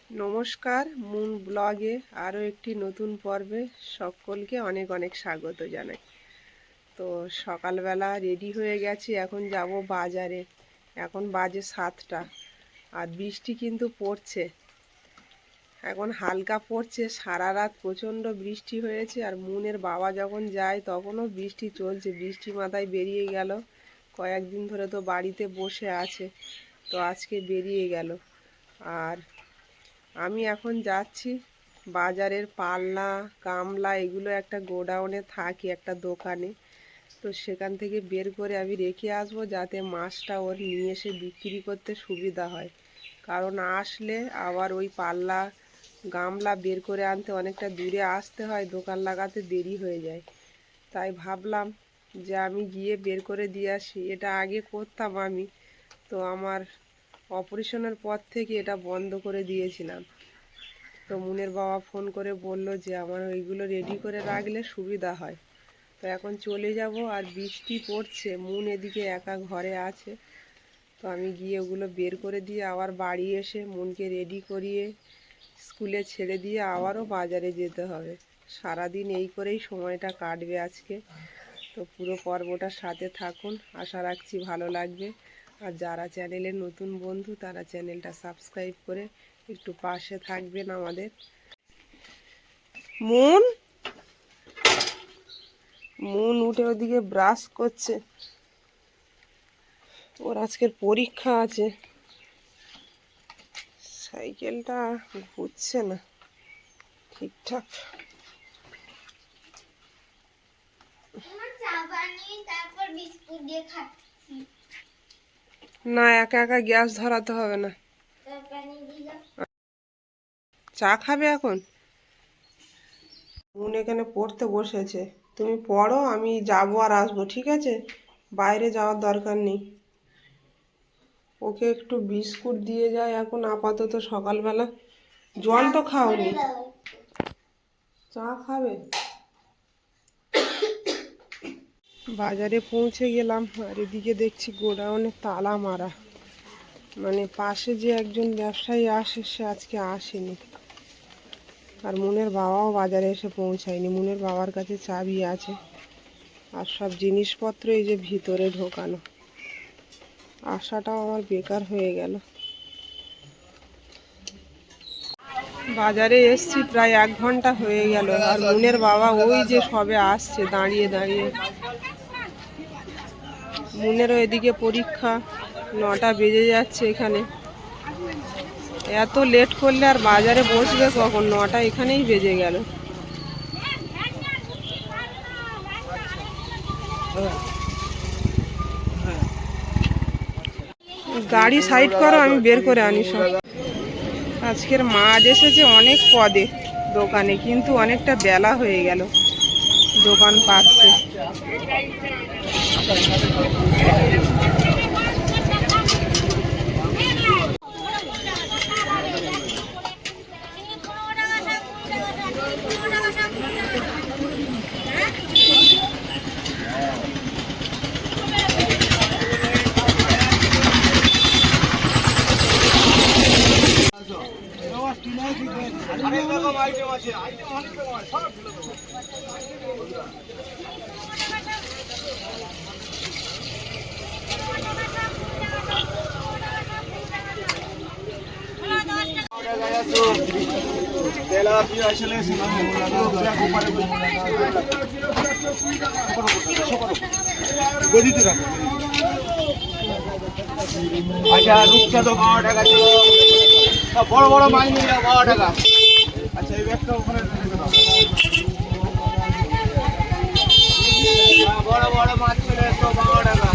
নমস্কার, মুন ব্লগে আরও একটি নতুন পর্বে সকলকে অনেক অনেক স্বাগত জানাই। তো সকালবেলা রেডি হয়ে গেছি, এখন যাব বাজারে। এখন বাজে 7টা, আর বৃষ্টি কিন্তু পড়ছে, এখন হালকা পড়ছে। সারা রাত প্রচণ্ড বৃষ্টি হয়েছে, আর মুনের বাবা যখন যায় তখনও বৃষ্টি চলছে। বৃষ্টি মাথায় বেরিয়ে গেল, কয়েকদিন ধরে তো বাড়িতে বসে আছে, তো আজকে বেরিয়ে গেল। আর আমি এখন যাচ্ছি বাজারের পাল্লা গামলা এগুলো একটা গোডাউনে থাকে, একটা দোকানে। তো সেখান থেকে বের করে আমি রেখে আসবো, যাতে মাছটা ওর নিয়ে এসে বিক্রি করতে সুবিধা হয়। কারণ আসলে আবার ওই পাল্লা গামলা বের করে আনতে অনেকটা দূরে আসতে হয়, দোকান লাগাতে দেরি হয়ে যায়। তাই ভাবলাম যে আমি গিয়ে বের করে দিয়ে আসি। এটা আগে করতাম আমি, তো আমার অপারেশনের পর থেকে এটা বন্ধ করে দিয়েছিলাম। তো মুনের বাবা ফোন করে বলল যে আমার ওইগুলো রেডি করে রাখলে সুবিধা হয়। তো এখন চলে যাব, আর বৃষ্টি পড়ছে, মুন এদিকে একা ঘরে আছে। তো আমি গিয়ে ওগুলো বের করে দিয়ে আবার বাড়ি এসে মুনকে রেডি করিয়ে স্কুলে ছেড়ে দিয়ে আবারও বাজারে যেতে হবে। সারাদিন এই করেই সময়টা কাটবে আজকে। তো পুরো পর্বটার সাথে থাকুন, আশা রাখছি ভালো লাগবে। আর যারা চ্যানেলের নতুন বন্ধু তারা চ্যানেলটা সাবস্ক্রাইব করে একটু পাশে থাকবেন আমাদের। মুন মুন উঠে ওদিকে ব্রাশ করছে, ওর আজকের পরীক্ষা আছে। সাইকেলটা ঘুরছে না ঠিকঠাক। না, একা একা গ্যাস ধরাতে হবে না। চা খাবে এখন? মুন এখানে পড়তে বসেছে, তুমি পড়ো, আমি যাবো আর আসবো, ঠিক আছে? বাইরে যাওয়ার দরকার নেই। ওকে একটু বিস্কুট দিয়ে যায় এখন আপাতত সকালবেলা। জল তো খাওনি, চা খাবে? বাজারে পৌঁছে গেলাম, আর এদিকে দেখছি গোডাউনে তালা মারা। মানে পাশে যে একজন ব্যবসায়ী আসে, সে আজকে আসেনি। আর মুনের বাবাও বাজারে এসে পৌঁছায়নি। মুনের বাবার কাছে চাবি আছে, আর সব জিনিসপত্র এই যে ভিতরে ঢোকানো। আসাটাও আমার বেকার হয়ে গেল। বাজারে এসছি প্রায় 1 ঘন্টা হয়ে গেল, আর মুনের বাবা ওই যে সবে আসছে দাঁড়িয়ে দাঁড়িয়ে। মুনেরও এদিকে পরীক্ষা, 9টা বেজে যাচ্ছে এখানে। এত লেট করলে আর বাজারে বসবে কখন? 9টা এখানেই বেজে গেল। গাড়ি সাইড করো, আমি বের করে আনি সব। আজকের মাছ এসেছে অনেক পদে দোকানে, কিন্তু অনেকটা বেলা হয়ে গেল দোকান পাততে। আচ্ছা, রূপচা তো 12 টাকা ছিল, বড় বড় মাছ নিয়ে যাও 12 টাকা। আচ্ছা, এই ব্যাগটা ওখানে বড় বড় মাছ ছিল 112 টাকা।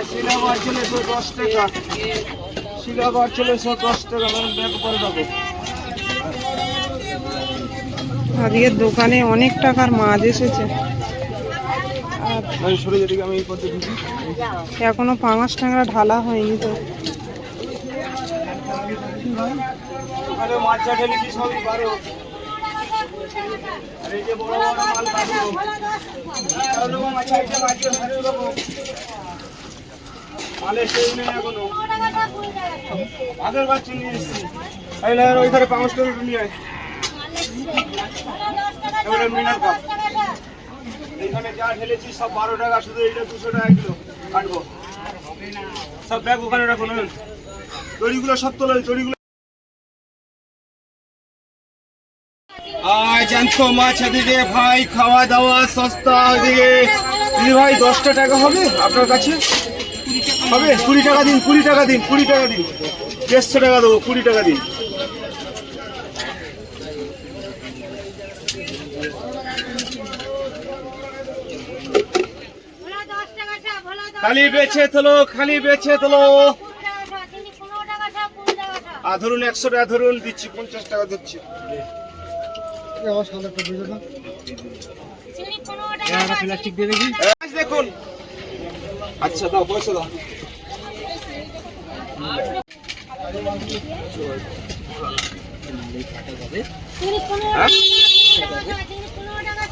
শিলা মাছ ছিল 110 টাকা, শিলা মাছ ছিল 110 টাকা। ব্যাগ করে দেবো। আজকে দোকানে অনেক টাকার মাছ এসেছে, এখনো 5 টাকা ঢালা হয়নি। তো মাছ ঢেলেছি সবই 12। আর এই যে বড় বড় মাল কাটলো আচ্ছা এই যে মাছগুলো সারে দেবো মালের সেই নেই এখনো আগের বার চিনি এসছি এই লাইন ওই ধারে 5 টাকা নিয়ে আয় এবারে মিনার কাপ এইখানে যা ঢেলেছি সব 12 টাকা শুধু এইটা 200 টাকা কিলো কাটবো সব ব্যাগ ওখানে রাখুন তড়িগুলো সব তোলো তড়িগুলো জ্যান্ত মাছ এদিকে ভাই খাওয়া দাওয়া সস্তা এদিকে ভাই 10 টাকা হবে আপনার কাছে হবে 20 টাকা দিন 20 টাকা দিন 20 টাকা দিন 150 টাকা দেবো 20 টাকা দিন খালি বেছে তোলো ধরুন 100 টাকা ধরুন দিচ্ছি 50 টাকা দিচ্ছি দেখুন আচ্ছা দাও পয়সা দাও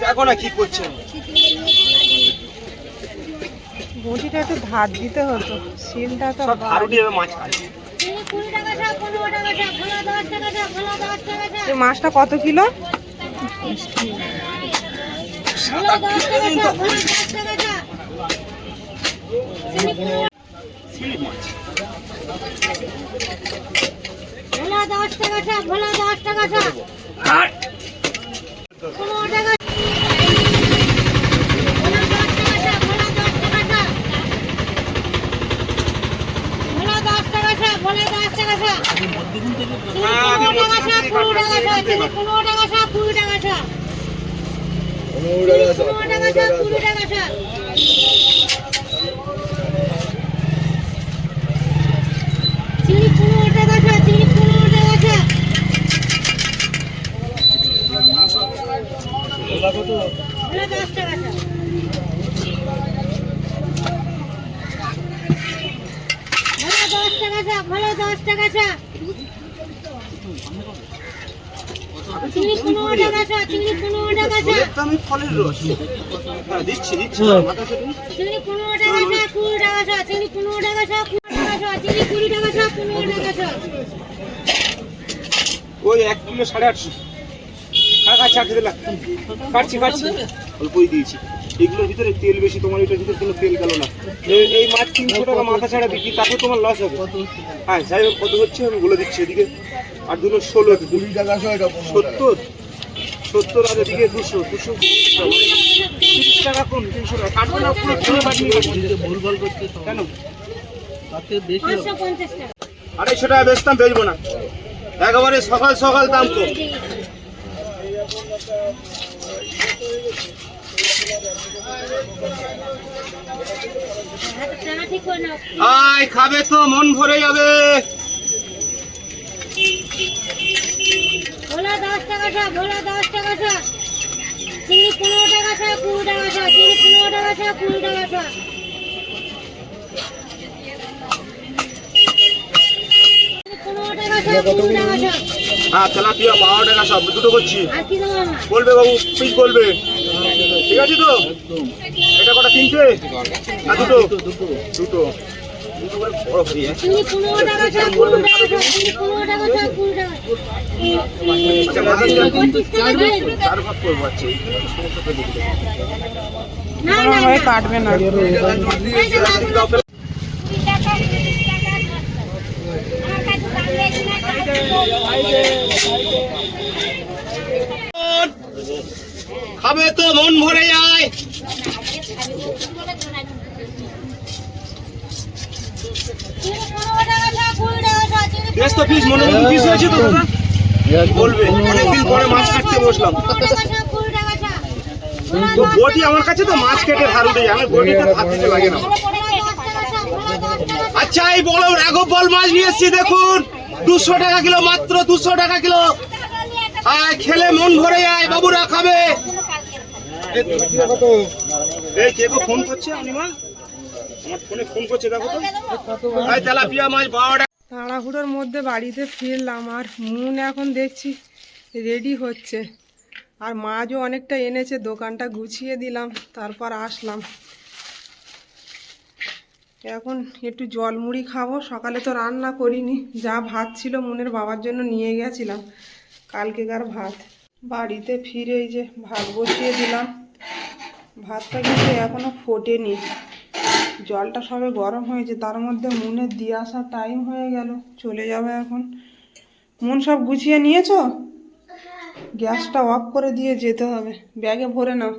দেখো না কি করছেন বটিটা একটু ধার দিতে হতো শিলটা তো মাছ খায় এই মাছটা কত কিলো আমি ফলের রস দিচ্ছি ওই 1 কিলো 850 কাটছি দিলাম কাটছি অল্পই দিয়েছি এগুলোর ভিতরে তেল বেশি তোমার এটার ভিতরে কোনো তেল গেল না এই মাছ 300 টাকা মাথা ছাড়া বিক্রি তাতে তোমার লস হবে হ্যাঁ যাই হোক কত হচ্ছে আমি বলে দিচ্ছি এদিকে আর দুটো 16 20 টাকা 70 আর এদিকে 200 30 টাকা কম 300 টাকা কাটবো না পুরো কিলো বাটিয়ে ভুলভাল করতে কেন তাতে বেশি 250 টাকা বেচতাম বেচবো না একেবারে সকাল সকাল দাম কম আয় খাবে তো মন ভরে যাবে ভোলা 10 টাকা চিনি 15 টাকা 20 টাকা চিনি 15 টাকা 20 টাকা হ্যাঁ তেলাপিয়া 12 টাকা সব দুটো করছি বলবে বাবু পিস বলবে ঠিক আছে তো এটা কটা 3টে না দুটো করে বড় করি চিনি 15 টাকা 20 টাকা চিনি 15 টাকা 20 টাকা চার ভাগ করবো আচ্ছা না হয় কাটবে না খাবে তো মন ভরে যায় বেশ তো পিস মনে মনে পিস হয়েছে তো দাদা বলবে অনেকদিন পরে মাছ কাটতে বসলাম তো বটি আমার কাছে তো মাছ কেটে ধার উঠে যায় আমি বটিতে ধার দিতে লাগে না আচ্ছা এই বড় রাঘব বল মাছ নিয়ে এসছি দেখুন 200 টাকা কিলো মাত্র 200 টাকা কিলো আয় খেলে মন ভরে যায় বাবুরা খাবে এই কে ফোন করছে অনিমা আমার ফোনে ফোন করছে দেখো তো আয় তেলাপিয়া মাছ 12 টাকা তাড়াহুড়োর মধ্যে বাড়িতে ফিরলাম আর মুন এখন দেখছি রেডি হচ্ছে আর মাছও অনেকটা এনেছে, দোকানটা গুছিয়ে দিলাম, তারপর আসলাম। এখন একটু জল মুড়ি খাবো। সকালে তো রান্না করিনি, যা ভাত ছিল মুনের বাবার জন্য নিয়ে গেছিলাম, কালকেকার ভাত। বাড়িতে ফিরে এই যে ভাত বসিয়ে দিলাম। ভাতটা কিন্তু এখনো ফোটেনি, জলটা সবে গরম হয়েছে, তার মধ্যে মুনের দিয়ে আসার টাইম হয়ে গেল, চলে যাবে এখন। মুন সব গুছিয়ে নিয়েছো? গ্যাসটা অফ করে দিয়ে যেতে হবে, ব্যাগে ভরে নাও।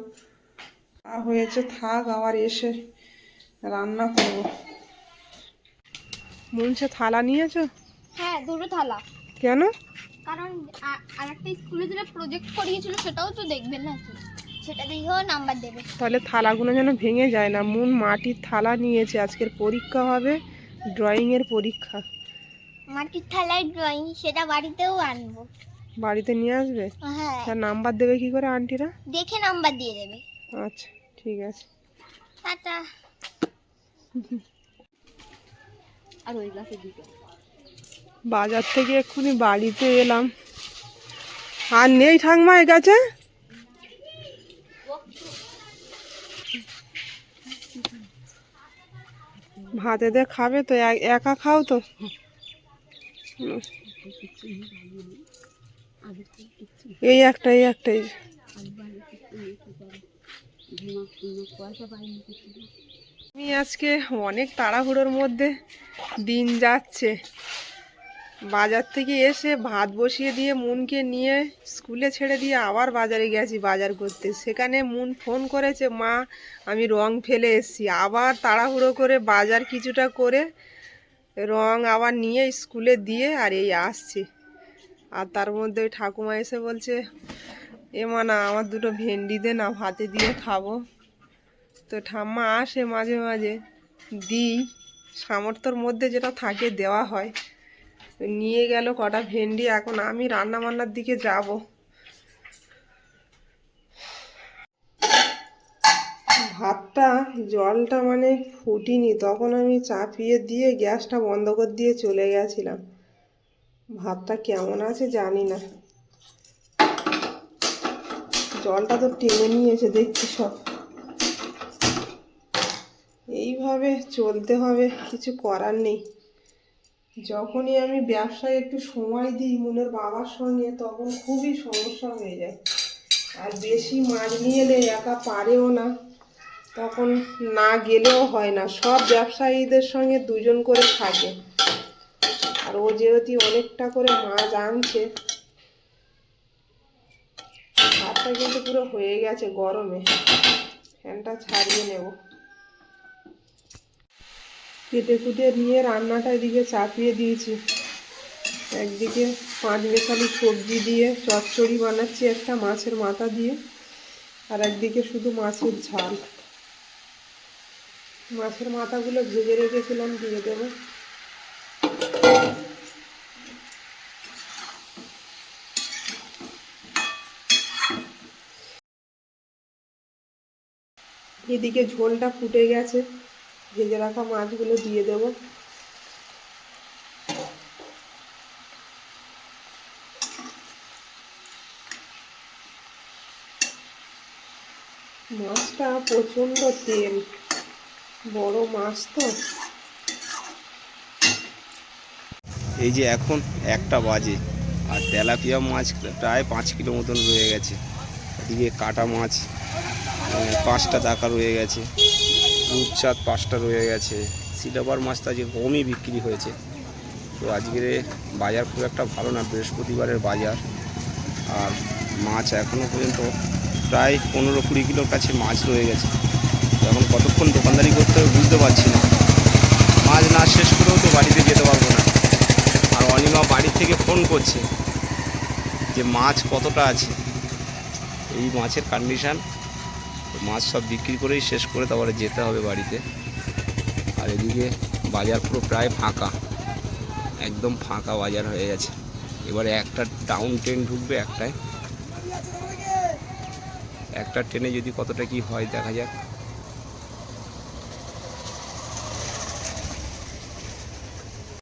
হয়েছে থাক, আবার এসে রান্না করব। মুনসে থালা নিয়েছো? হ্যাঁ, দুটো থালা। কেন? কারণ আরেকটা স্কুলে যেটা প্রজেক্ট করিয়েছিল সেটাও তো দেখবেন নাকি, সেটা দেখেও নাম্বার দেবে। তাহলে থালাগুলো যেন ভেঙে যায় না। মুন মাটির থালা নিয়েছে, আজকের পরীক্ষা হবে, ড্রয়িংয়ের পরীক্ষা। মাটির থালায় ড্রয়িং, সেটা বাড়িতেও আনবো। বাড়িতে নিয়ে আসবে? হ্যাঁ, তার নাম্বার দেবে কি করে আন্টিরা? দেখে নাম্বার দিয়ে দেবে। আচ্ছা ঠিক আছে। টাটা। আর ওই গ্লাসে দিতে বাজার থেকে এক্ষুনি বাড়িতে এলাম, আর নেই ঠাকমা এর কাছে। ভাতে দিয়ে খাবে তো? একা খাও তো? এই একটাই। আমি আজকে অনেক তাড়াহুড়োর মধ্যে দিন যাচ্ছে। বাজার থেকে এসে ভাত বসিয়ে দিয়ে মুনকে নিয়ে স্কুলে ছেড়ে দিয়ে আবার বাজারে গেছি বাজার করতে। সেখানে মুন ফোন করেছে, মা আমি রং ফেলে এসেছি। আবার তাড়াহুড়ো করে বাজার কিছুটা করে রং আবার নিয়ে স্কুলে দিয়ে আর এই আসছি। আর তার মধ্যে ওই ঠাকুমা এসে বলছে, এ মা না আমার দুটো ভেন্ডি দে না, ভাতে দিয়ে খাবো। তো ঠাম্মা আসে মাঝে মাঝে, দিই, সামর্থ্যর মধ্যে যেটা থাকে দেওয়া হয়। নিয়ে গেল কটা ভেন্ডি। এখন আমি রান্না বান্নার দিকে যাব। ভাতটা জলটা মানে ফুটিনি, তখন আমি চাপিয়ে দিয়ে গ্যাসটা বন্ধ করে দিয়ে চলে গেছিলাম। ভাতটা কেমন আছে জানি না, জলটা তো টেনে নিয়েছে দেখছি সব। এইভাবে চলতে হবে, কিছু করার নেই। যখনই আমি ব্যবসায় একটু সময় দিই মুনের বাবার সঙ্গে, তখন খুবই সমস্যা হয়ে যায়। আর বেশি মাছ নিয়ে এলে একা পারেও না, তখন না গেলেও হয় না। সব ব্যবসায়ীদের সঙ্গে দুজন করে থাকে, আর ও যেহেতু অনেকটা করে মাছ আনছে। ভাতটা কিন্তু পুরো হয়ে গেছে গরমে, ফ্যানটা ছাড়িয়ে নেব। কেটে কুটে নিয়ে রান্নাটা এদিকে চাপিয়ে দিয়েছি। একদিকে 5 মেশালি সবজি দিয়ে চচ্চড়ি বানাচ্ছি একটা মাছের মাথা দিয়ে, আর একদিকে শুধু মাছের ঝাল। মাছের মাথাগুলো ভেজে রেখেছিলাম, দিয়ে দেবো। এদিকে ঝোলটা ফুটে গেছে, ভেজে রাখা মাছগুলো দিয়ে দেবো। মাছটা প্রচণ্ড তেল, বড় মাছ তো। এই যে এখন 1টা বাজে, আর তেলাপিয়া মাছ প্রায় 5 কিলো মতন রয়ে গেছে। এদিকে কাটা মাছ 5টা টাকা রয়ে গেছে, রূপচাঁদ 5টা রয়ে গেছে। সিলভার মাছটা যে কমই বিক্রি হয়েছে। তো আজকের বাজার খুব একটা ভালো না, বৃহস্পতিবারের বাজার। আর মাছ এখনও পর্যন্ত প্রায় 15-20 কিলোর কাছে মাছ রয়ে গেছে। এখন কতক্ষণ দোকানদারি করতে হবে বুঝতে পারছি না। মাছ না শেষ করেও তো বাড়িতে যেতে পারবো না। আর অনিমা বাড়ি থেকে ফোন করছে যে মাছ কতটা আছে। এই মাছের কন্ডিশান, মাছ সব বিক্রি করেই শেষ করে তারপরে যেতে হবে বাড়িতে। আর এদিকে বাজার পুরো প্রায় ফাঁকা, একদম ফাঁকা বাজার হয়ে গেছে। এবারে একটা টাউন ট্রেন ঢুকবে একটা ট্রেনে, যদি কতটা কি হয় দেখা যাক।